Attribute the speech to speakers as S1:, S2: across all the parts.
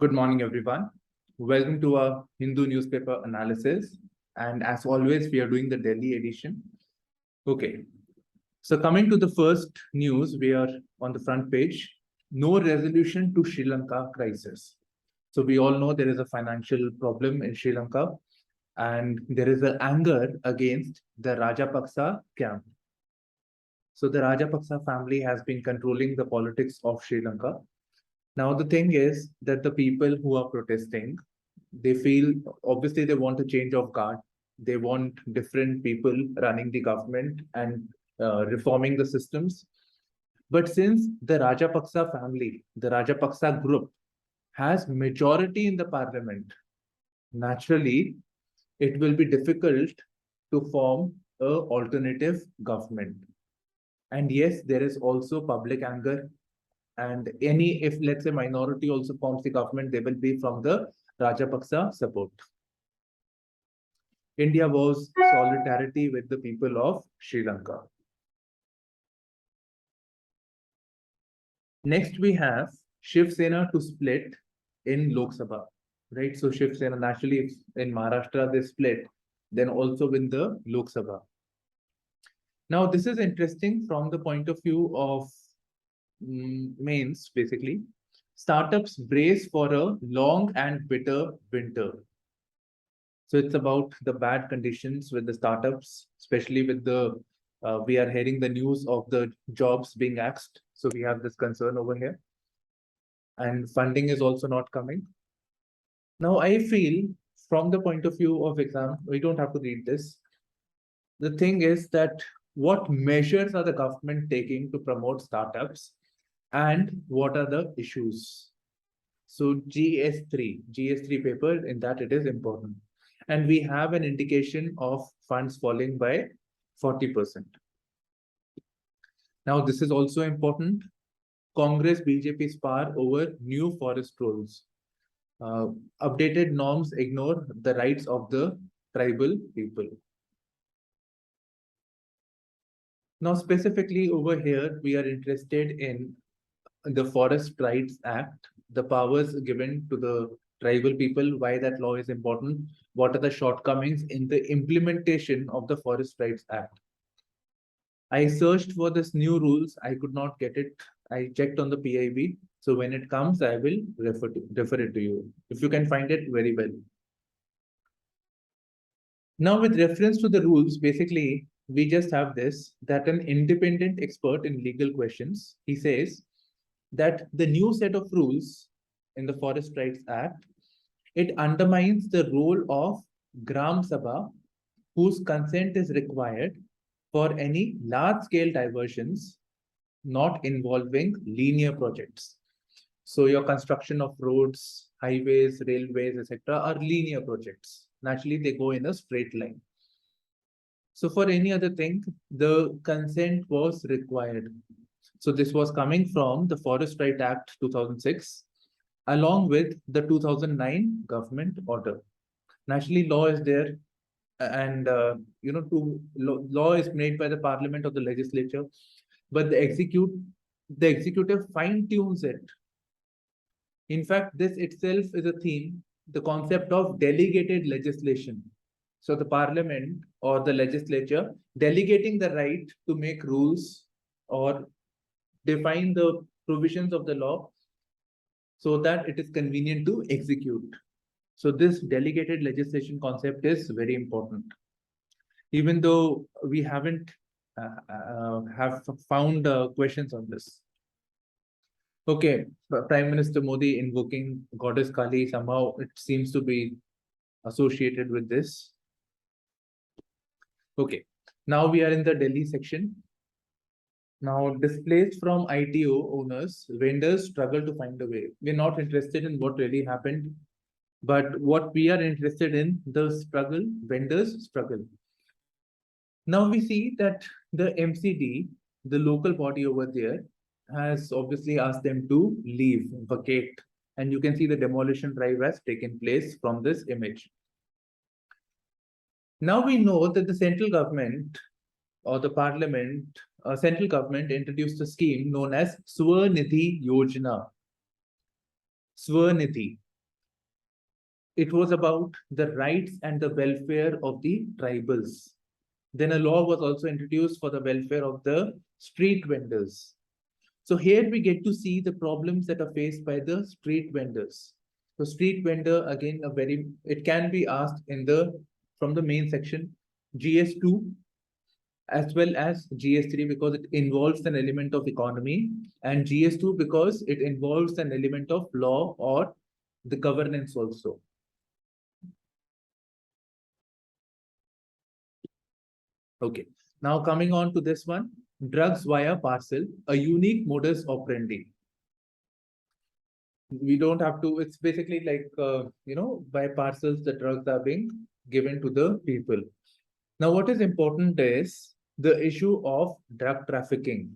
S1: Good morning, everyone. Welcome to our Hindu newspaper analysis. And as always, we are doing the Delhi edition. Okay. So coming to the first news, we are on the front page. No resolution to Sri Lanka crisis. So we all know there is a financial problem in Sri Lanka, and there is an anger against the Rajapaksa camp. So the Rajapaksa family has been controlling the politics of Sri Lanka. Now, the thing is that the people who are protesting, they feel obviously they want a change of guard. They want different people running the government and reforming the systems. But since the Rajapaksa family, the Rajapaksa group, has majority in the parliament, naturally, it will be difficult to form a alternative government. And yes, there is also public anger, and if let's say minority also forms the government, they will be from the Rajapaksa support. India vows solidarity with the people of Sri Lanka. Next, we have Shiv Sena to split in Lok Sabha, right? So Shiv Sena naturally in Maharashtra they split, then also in the Lok Sabha. Now this is interesting from the point of view of mains, basically. Startups brace for a long and bitter winter. So it's about the bad conditions with the startups, especially with the, we are hearing the news of the jobs being axed. So we have this concern over here. And funding is also not coming. Now I feel from the point of view of exam, we don't have to read this. The thing is that what measures are the government taking to promote startups and what are the issues? So GS3 paper, in that it is important. And we have an indication of funds falling by 40%. Now, this is also important. Congress BJP spar over new forest rules. Updated norms ignore the rights of the tribal people. Now, specifically over here, we are interested in the Forest Rights Act, the powers given to the tribal people, why that law is important, what are the shortcomings in the implementation of the Forest Rights Act. I searched for this new rules, I could not get it. I checked on the PIB. So when it comes, I will refer it to you. If you can find it, very well. Now, with reference to the rules, basically, we just have this, that an independent expert in legal questions, he says that the new set of rules in the Forest Rights Act, it undermines the role of Gram Sabha, whose consent is required for any large-scale diversions not involving linear projects. So your construction of roads, highways, railways, etc. are linear projects. Naturally, they go in a straight line. So for any other thing, the consent was required. So this was coming from the Forest Right Act 2006, along with the 2009 government order. Naturally, law is there, and law is made by the parliament or the legislature, but the executive fine tunes it. In fact, this itself is a theme, the concept of delegated legislation. So the parliament or the legislature delegating the right to make rules or define the provisions of the law so that it is convenient to execute. So this delegated legislation concept is very important. Even though we haven't have found questions on this. Okay, Prime Minister Modi invoking Goddess Kali, somehow it seems to be associated with this. Okay, now we are in the Delhi section. Now, displaced from ITO owners, vendors struggle to find a way. We're not interested in what really happened, but what we are interested in, the struggle, vendors struggle. Now we see that the MCD, the local body over there, has obviously asked them to leave, vacate. And you can see the demolition drive has taken place from this image. Now we know that the central government or the parliament, central government introduced a scheme known as Swanidhi Yojana. Swanidhi. it was about the rights and the welfare of the tribals. Then a law was also introduced for the welfare of the street vendors. So here we get to see the problems that are faced by the street vendors. So street vendor, again, it can be asked from the main section, GS2 as well as GS3 because it involves an element of economy, and GS2 because it involves an element of law or the governance also. Okay, now coming on to this one, drugs via parcel, a unique modus operandi. We don't have to, it's basically like, by parcels, the drugs are being given to the people. Now, what is important is the issue of drug trafficking.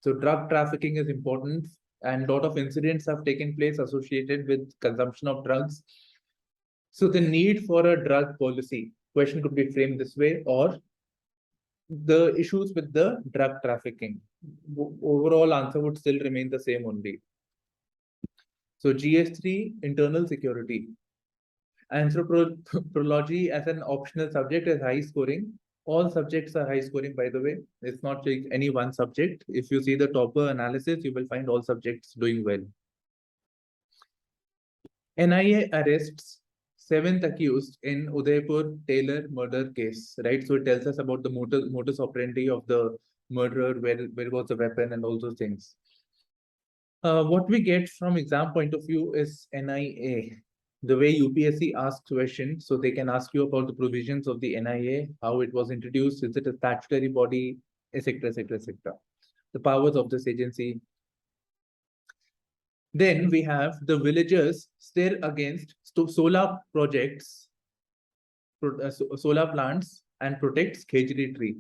S1: So drug trafficking is important, and a lot of incidents have taken place associated with consumption of drugs. So the need for a drug policy, question could be framed this way, or the issues with the drug trafficking. Overall answer would still remain the same only. So GS3, internal security. Anthropology as an optional subject is high scoring. All subjects are high scoring, by the way. It's not like any one subject. If you see the topper analysis, you will find all subjects doing well. NIA arrests 7th accused in Udaipur Taylor murder case, right? So it tells us about the modus operandi of the murderer, where was the weapon and all those things. What we get from exam point of view is NIA. The way UPSC asks questions, so they can ask you about the provisions of the NIA, how it was introduced, is it a statutory body, etc., etc., etc. The powers of this agency. Then we have the villagers still against solar projects, solar plants, and protects Khejri tree.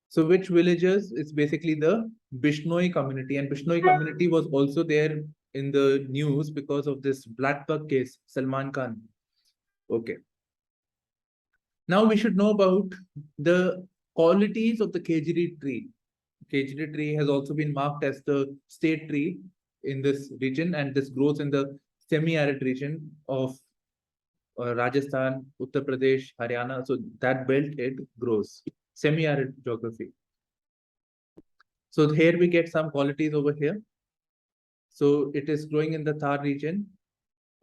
S1: So which villagers? It's basically the Bishnoi community, and Bishnoi community was also there in the news because of this Black Bug case, Salman Khan. Okay. Now we should know about the qualities of the Khejri tree. Khejri tree has also been marked as the state tree in this region, and this grows in the semi-arid region of Rajasthan, Uttar Pradesh, Haryana. So that belt, it grows. Semi-arid geography. So here we get some qualities over here. So it is growing in the Thar region.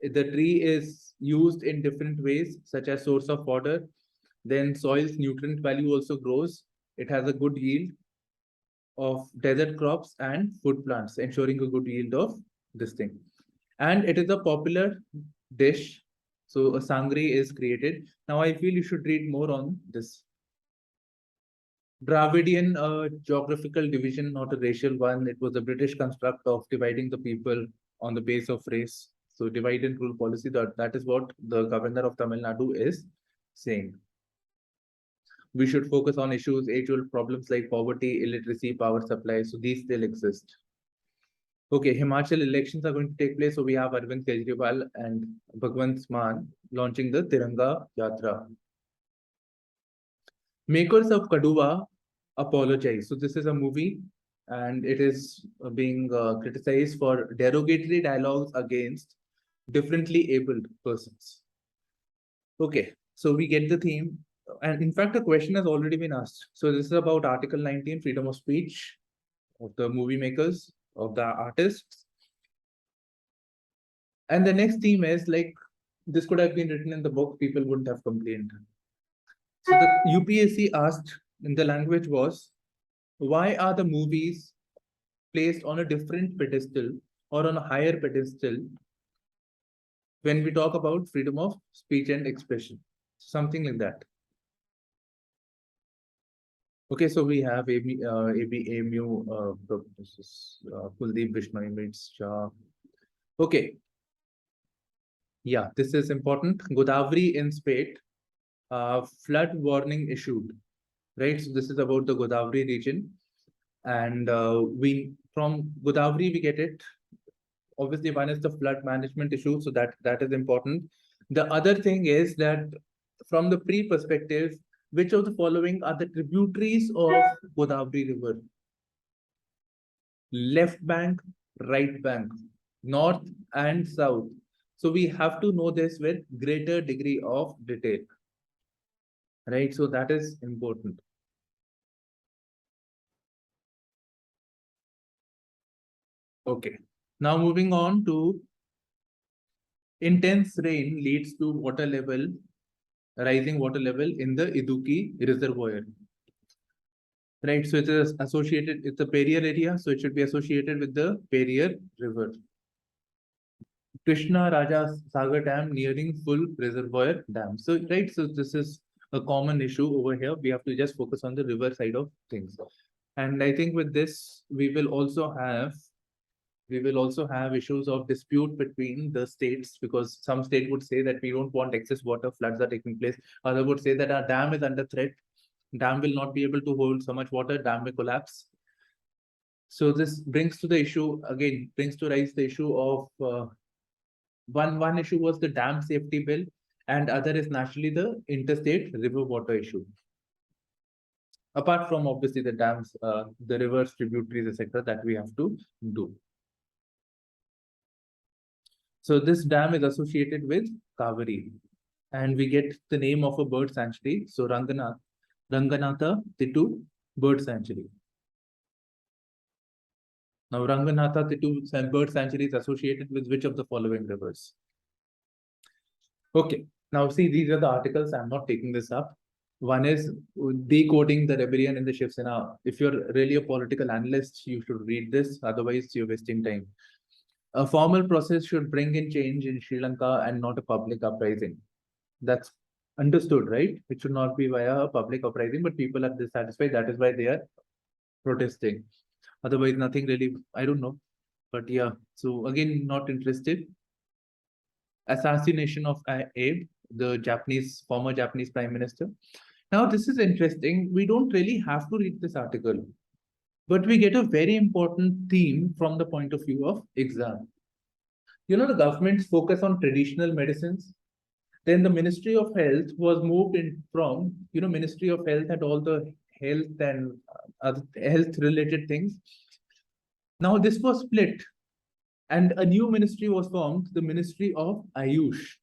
S1: The tree is used in different ways, such as source of fodder. Then soil's nutrient value also grows. It has a good yield of desert crops and food plants, ensuring a good yield of this thing. And it is a popular dish. So a sangri is created. Now I feel you should read more on this. Dravidian geographical division, not a racial one. It was a British construct of dividing the people on the base of race. So divide and rule policy, that is what the governor of Tamil Nadu is saying. We should focus on issues, age-old problems like poverty, illiteracy, power supply. So these still exist. Okay, Himachal elections are going to take place. So we have Arvind Kejriwal and Bhagwant Mann launching the Tiranga Yatra. Makers of Kaduva apologize. So this is a movie, and it is being criticized for derogatory dialogues against differently abled persons. Okay, so we get the theme. And in fact, a question has already been asked. So this is about Article 19, freedom of speech of the movie makers, of the artists. And the next theme is like, this could have been written in the book, people wouldn't have complained. So the UPSC asked, in the language was, why are the movies placed on a different pedestal or on a higher pedestal when we talk about freedom of speech and expression? Something like that. Okay, so we have ABMU, this is Kuldeep Bishnoi meets Shah. Okay. Yeah, this is important. Godavari in Spate, flood warning issued, right? So this is about the Godavari region. And from Godavari, we get it. Obviously, one is the flood management issue, so that is important. The other thing is that from the pre-perspective, which of the following are the tributaries of Godavari River? Left bank, right bank, north and south. So we have to know this with greater degree of detail, right? So that is important. Okay. Now moving on to intense rain leads to rising water level in the Iduki Reservoir. Right, so it is associated, it's a Periyar area, so it should be associated with the Periyar River. Krishna Raja Sagar Dam nearing full reservoir dam. So, right, so this is a common issue over here. We have to just focus on the river side of things. And I think with this, we will also have issues of dispute between the states, because some state would say that we don't want excess water, floods are taking place. Other would say that our dam is under threat. Dam will not be able to hold so much water, dam will collapse. So this brings to the issue, again, brings to rise the issue of one issue was the dam safety bill, and other is naturally the interstate river water issue. Apart from obviously the dams, the rivers, tributaries, etc., that we have to do. So this dam is associated with Kaveri, and we get the name of a bird sanctuary. So Ranganatha Tittu Bird Sanctuary. Now Ranganatha Tittu Bird Sanctuary is associated with which of the following rivers? Okay, now see, these are the articles. I'm not taking this up. One is decoding the rebellion in the Shiv Sena. If you're really a political analyst, you should read this. Otherwise, you're wasting time. A formal process should bring in change in Sri Lanka and not a public uprising. That's understood, right? It should not be via a public uprising, but people are dissatisfied. That is why they are protesting. Otherwise, nothing really, I don't know. But yeah, so again, not interested. Assassination of Abe, the former Japanese Prime Minister. Now, this is interesting. We don't really have to read this article, but we get a very important theme from the point of view of exam. You know, the government's focus on traditional medicines. Then the Ministry of Health was moved in from, Ministry of Health and all the health and other health related things. Now this was split and a new ministry was formed, the Ministry of Ayush.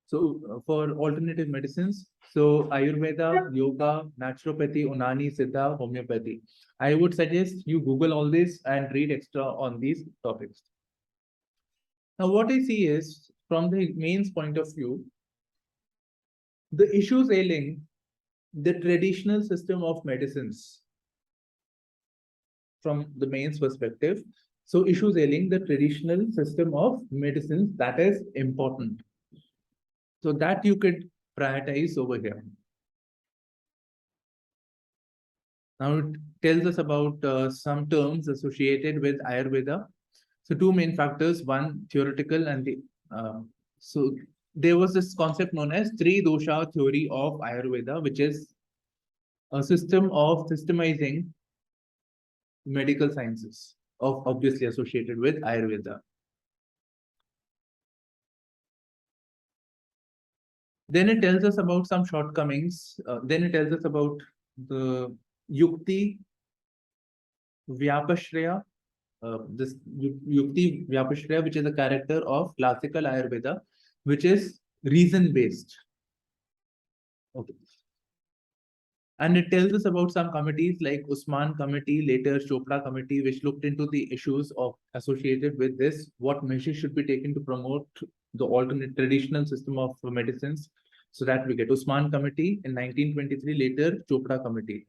S1: So for alternative medicines, so Ayurveda, Yoga, Naturopathy, Unani, Siddha, Homeopathy. I would suggest you Google all this and read extra on these topics. Now what I see is, from the mains point of view, the issues ailing the traditional system of medicines from the mains perspective. So issues ailing the traditional system of medicines, that is important. So that you could prioritize over here. Now it tells us about some terms associated with Ayurveda. So two main factors, one theoretical and the so there was this concept known as three dosha theory of Ayurveda, which is a system of systemizing medical sciences, of obviously associated with Ayurveda. Then it tells us about some shortcomings. Then it tells us about the Yukti Vyapashraya, this Yukti Vyapashraya, which is a character of classical Ayurveda, which is reason-based. Okay. And it tells us about some committees like Usman Committee, later Chopra Committee, which looked into the issues associated with this, what measures should be taken to promote the alternate traditional system of medicines. So that we get Usman Committee in 1923, later Chopra Committee.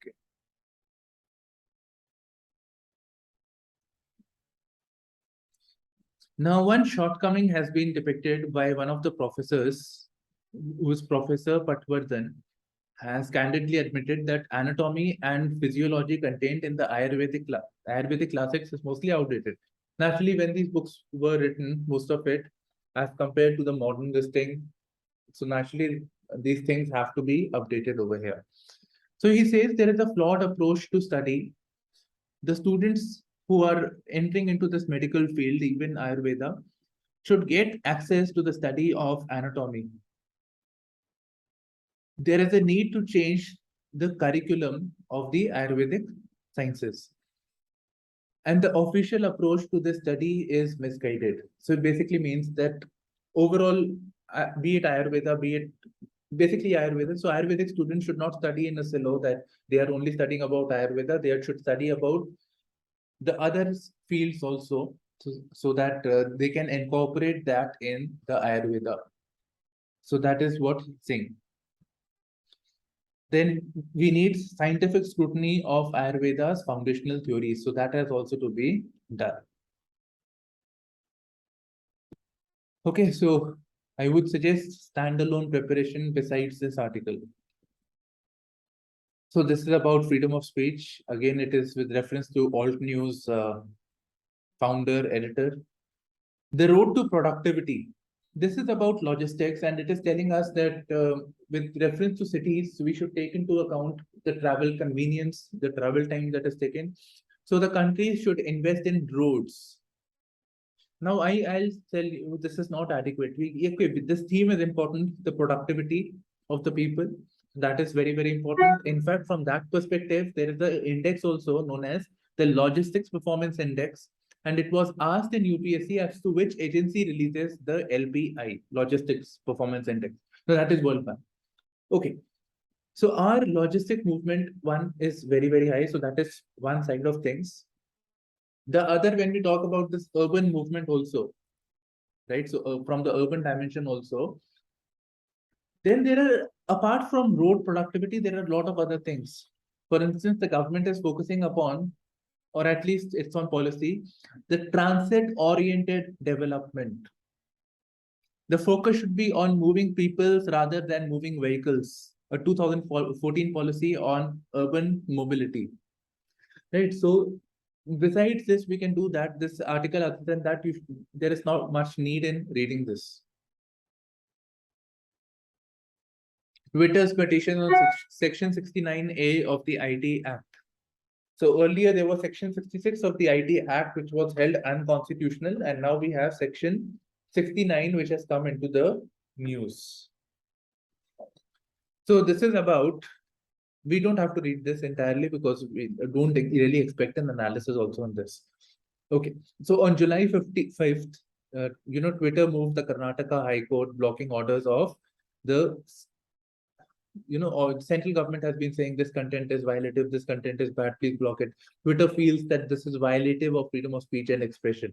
S1: Okay. Now, one shortcoming has been depicted by one of the professors, who is Professor Patwardhan, has candidly admitted that anatomy and physiology contained in the Ayurvedic classics is mostly outdated. Naturally, when these books were written, most of it, as compared to the modern listing, so naturally, these things have to be updated over here. So he says there is a flawed approach to study. The students who are entering into this medical field, even Ayurveda, should get access to the study of anatomy. There is a need to change the curriculum of the Ayurvedic sciences. And the official approach to this study is misguided. So it basically means that overall, be it Ayurveda, be it basically Ayurveda. So Ayurvedic students should not study in a silo that they are only studying about Ayurveda. They should study about the other fields also, so that they can incorporate that in the Ayurveda. So that is what he's saying. Then we need scientific scrutiny of Ayurveda's foundational theories. So that has also to be done. Okay, so I would suggest standalone preparation besides this article. So this is about freedom of speech. Again, it is with reference to Alt News founder, editor. The road to productivity. This is about logistics, and it is telling us that with reference to cities, we should take into account the travel convenience, the travel time that is taken. So the country should invest in roads. Now, I'll tell you, this is not adequate. Okay, this theme is important, the productivity of the people. That is very, very important. In fact, from that perspective, there is an index also known as the Logistics Performance Index. And it was asked in UPSC as to which agency releases the LPI, Logistics Performance Index. So that is World Bank. Okay. So our logistic movement one is very, very high. So that is one side of things. The other, when we talk about this urban movement also, right? So from the urban dimension also, then there are, apart from road productivity, there are a lot of other things. For instance, the government is focusing upon, or at least it's on policy, the transit-oriented development. The focus should be on moving people rather than moving vehicles. A 2014 policy on urban mobility. Right. So besides this, we can do that. This article, other than that, there is not much need in reading this. Twitter's petition on Section 69A of the IT Act. So earlier there was Section 66 of the IT Act, which was held unconstitutional, and now we have Section 69, which has come into the news. So this is about, we don't have to read this entirely because we don't really expect an analysis also on this. Okay, so on July 5th, Twitter moved the Karnataka High Court blocking orders of the, or central government has been saying this content is violative, this content is bad, please block it. Twitter feels that this is violative of freedom of speech and expression.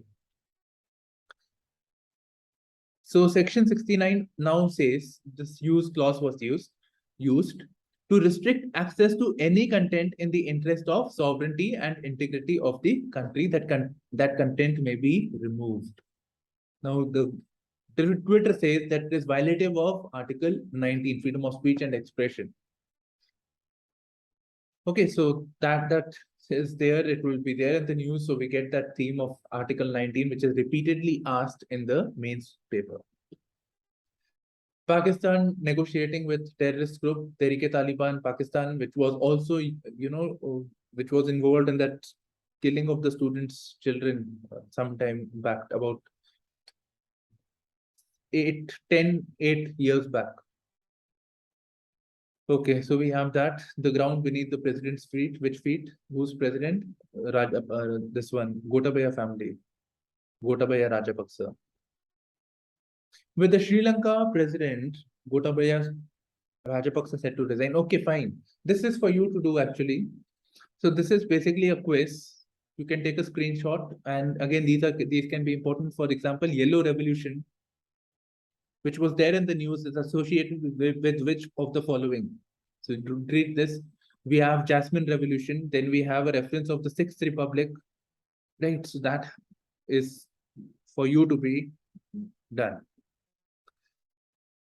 S1: So Section 69 now says this use clause was used to restrict access to any content in the interest of sovereignty and integrity of the country. That content may be removed. Now, the Twitter says that it is violative of Article 19, freedom of speech and expression. Okay, so that is there, it will be there in the news. So we get that theme of Article 19, which is repeatedly asked in the mains paper. Pakistan negotiating with terrorist group Tehreek-e-Taliban Pakistan, which was also, which was involved in that killing of the students' children sometime back, about 8 years back. Okay, so we have that, the ground beneath the president's feet. Which feet? Who's president? This one, Gotabaya family, Gotabaya Rajapaksa. With the Sri Lanka president, Gotabaya Rajapaksa said to resign. Okay, fine. This is for you to do actually. So this is basically a quiz. You can take a screenshot, and again, these can be important. For example, Yellow Revolution, which was there in the news, is associated with which of the following? So read this. We have Jasmine Revolution, then we have a reference of the Sixth Republic, right? So that is for you to be done.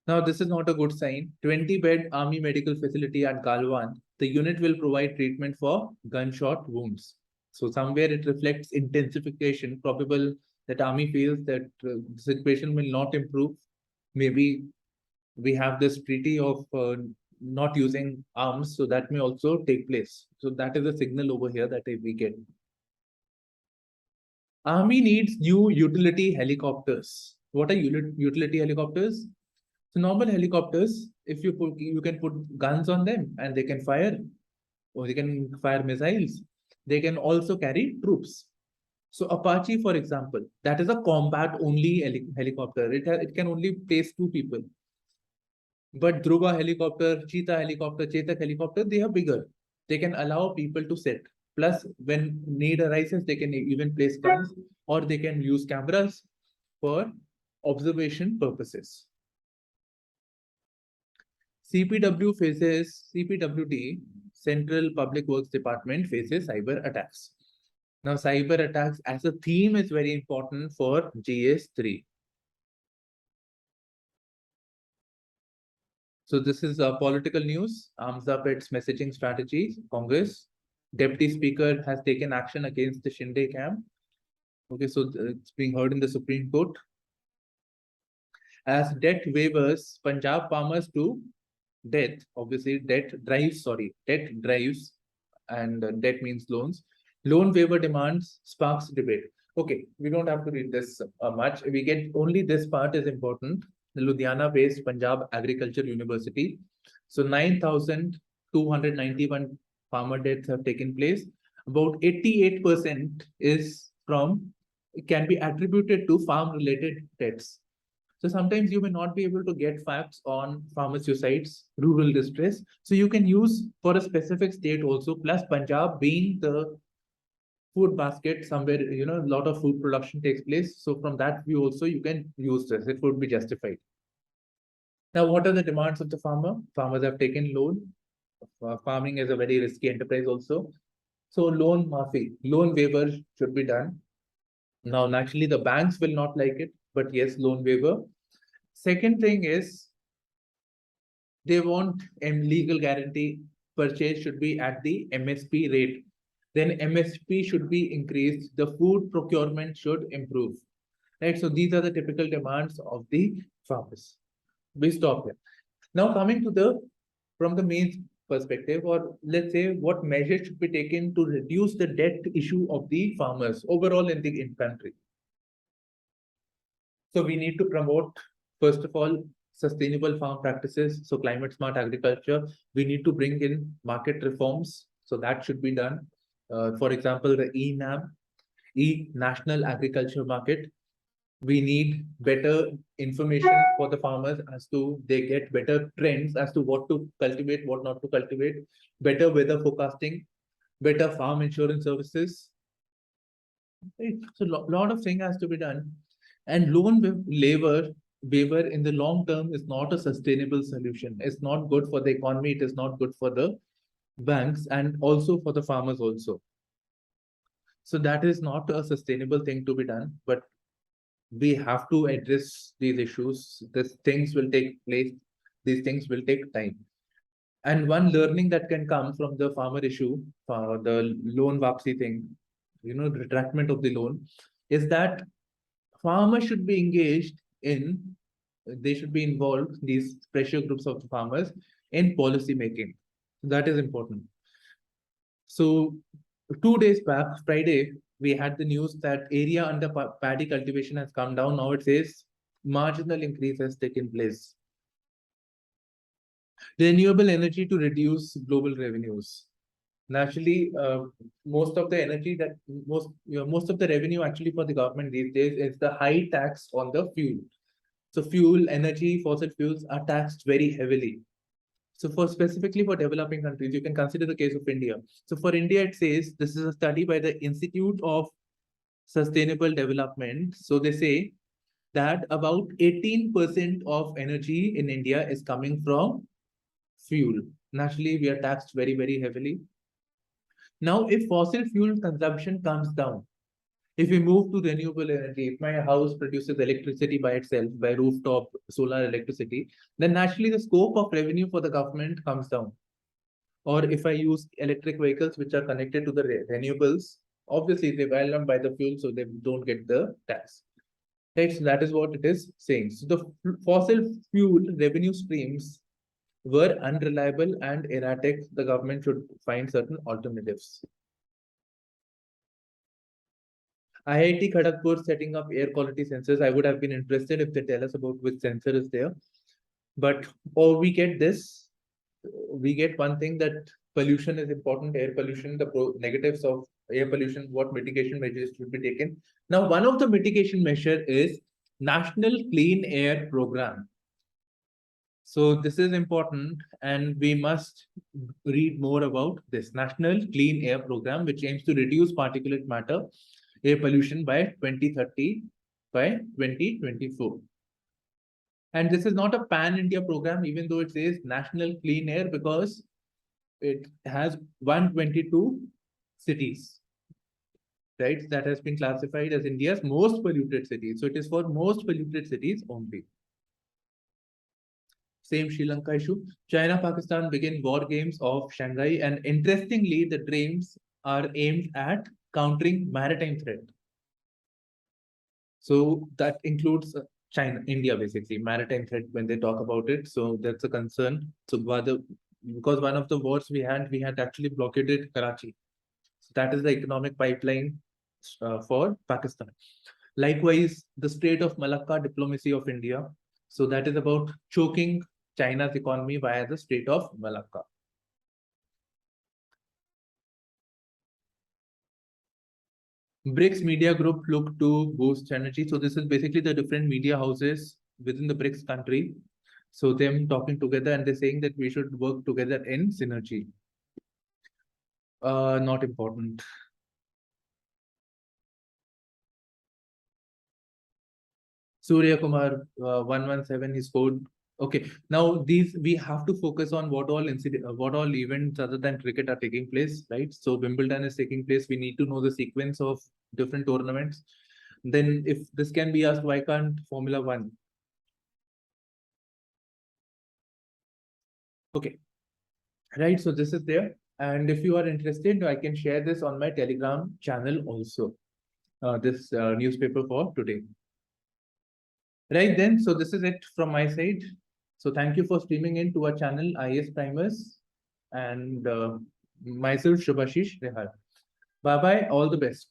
S1: Now, this is not a good sign. 20-bed Army medical facility at Galwan. The unit will provide treatment for gunshot wounds. So somewhere it reflects intensification, probable that Army feels that the situation will not improve. Maybe we have this treaty of not using arms, so that may also take place. So that is a signal over here that we get. Army needs new utility helicopters. What are utility helicopters? So normal helicopters, if you can put guns on them and they can fire, or they can fire missiles. They can also carry troops. So Apache, for example, that is a combat only helicopter. It can only place 2 people. But Dhruva helicopter, Cheetah helicopter, Chetak helicopter, they are bigger. They can allow people to sit. Plus, when need arises, they can even place guns or they can use cameras for observation purposes. CPWD, Central Public Works Department, faces cyber attacks. Now, cyber attacks as a theme is very important for GS3. So this is political news. Arms up its messaging strategy. Congress Deputy Speaker has taken action against the Shinde camp. Okay, so it's being heard in the Supreme Court. As debt waivers, Punjab farmers do debt. Obviously, debt drives, and debt means loans. Loan waiver demands sparks debate. Okay, we don't have to read this much. We get only this part is important. The Ludhiana-based Punjab Agriculture University. So 9,291 farmer deaths have taken place. About 88% can be attributed to farm-related deaths. So sometimes you may not be able to get facts on farmer suicides, rural distress. So you can use for a specific state also, plus Punjab being the food basket somewhere, a lot of food production takes place. So from that view also, you can use this. It would be justified. Now, what are the demands of the farmer? Farmers have taken loan. Farming is a very risky enterprise also. So loan waiver should be done. Now, naturally, the banks will not like it, but yes, loan waiver. Second thing is they want a legal guarantee purchase should be at the MSP rate. Then MSP should be increased. The food procurement should improve. Right. So these are the typical demands of the farmers. We stop here. Now coming to from the main perspective, or let's say what measures should be taken to reduce the debt issue of the farmers overall in the country. So we need to promote, first of all, sustainable farm practices. So climate smart agriculture. We need to bring in market reforms. So that should be done. For example, the National Agriculture Market. We need better information for the farmers as to they get better trends as to what to cultivate, what not to cultivate, better weather forecasting, better farm insurance services. Right? So lot of things has to be done. And loan waiver in the long term is not a sustainable solution. It's not good for the economy. It is not good for the banks and also for the farmers also. So that is not a sustainable thing to be done, but we have to address these issues. These things will take place. These things will take time. And one learning that can come from the farmer issue, the loan wapsi thing, retractment of the loan, is that farmers should be engaged they should be involved, these pressure groups of the farmers, in policy making. That is important. So 2 days back, Friday, we had the news that area under paddy cultivation has come down. Now it says marginal increase has taken place. Renewable energy to reduce global revenues. Naturally, most of the revenue actually for the government these days is the high tax on the fuel. So fuel, energy, fossil fuels are taxed very heavily. So specifically for developing countries, you can consider the case of India. So for India, it says, this is a study by the Institute of Sustainable Development. So they say that about 18% of energy in India is coming from fuel. Naturally, we are taxed very, very heavily. Now, if fossil fuel consumption comes down, if we move to renewable energy, if my house produces electricity by itself, by rooftop solar electricity, then naturally the scope of revenue for the government comes down. Or if I use electric vehicles which are connected to the renewables, obviously they will not buy the fuel, so they don't get the tax. Right, so that is what it is saying. So the fossil fuel revenue streams were unreliable and erratic. The government should find certain alternatives. IIT Kharagpur setting up air quality sensors. I would have been interested if they tell us about which sensor is there. But we get one thing, that pollution is important, air pollution, the negatives of air pollution, what mitigation measures should be taken. Now, one of the mitigation measure is National Clean Air Program. So this is important, and we must read more about this National Clean Air Program, which aims to reduce particulate matter air pollution by 2030 by 2024. And this is not a pan-India program, even though it says National Clean Air, because it has 122 cities, right? That has been classified as India's most polluted cities. So it is for most polluted cities only. Same Sri Lanka issue. China, Pakistan begin war games of Shanghai, and interestingly, the games are aimed at countering maritime threat. So that includes China, India, basically maritime threat when they talk about it. So that's a concern. So because one of the wars we had actually blockaded Karachi. So that is the economic pipeline for Pakistan. Likewise, the Strait of Malacca diplomacy of India. So that is about choking China's economy via the Strait of Malacca. BRICS Media Group look to boost energy. So this is basically the different media houses within the BRICS country. So them talking together, and they're saying that we should work together in synergy. Not important. Surya Kumar 117, he scored. Okay, now these we have to focus on what all events other than cricket are taking place, right? So Wimbledon is taking place. We need to know the sequence of different tournaments. Then, if this can be asked, why can't Formula One? Okay, right. So this is there, and if you are interested, I can share this on my Telegram channel also. This newspaper for today. Right then, so this is it from my side. So thank you for streaming in to our channel, IASPrimers, and myself, Shubhashish Rehal. Bye-bye, all the best.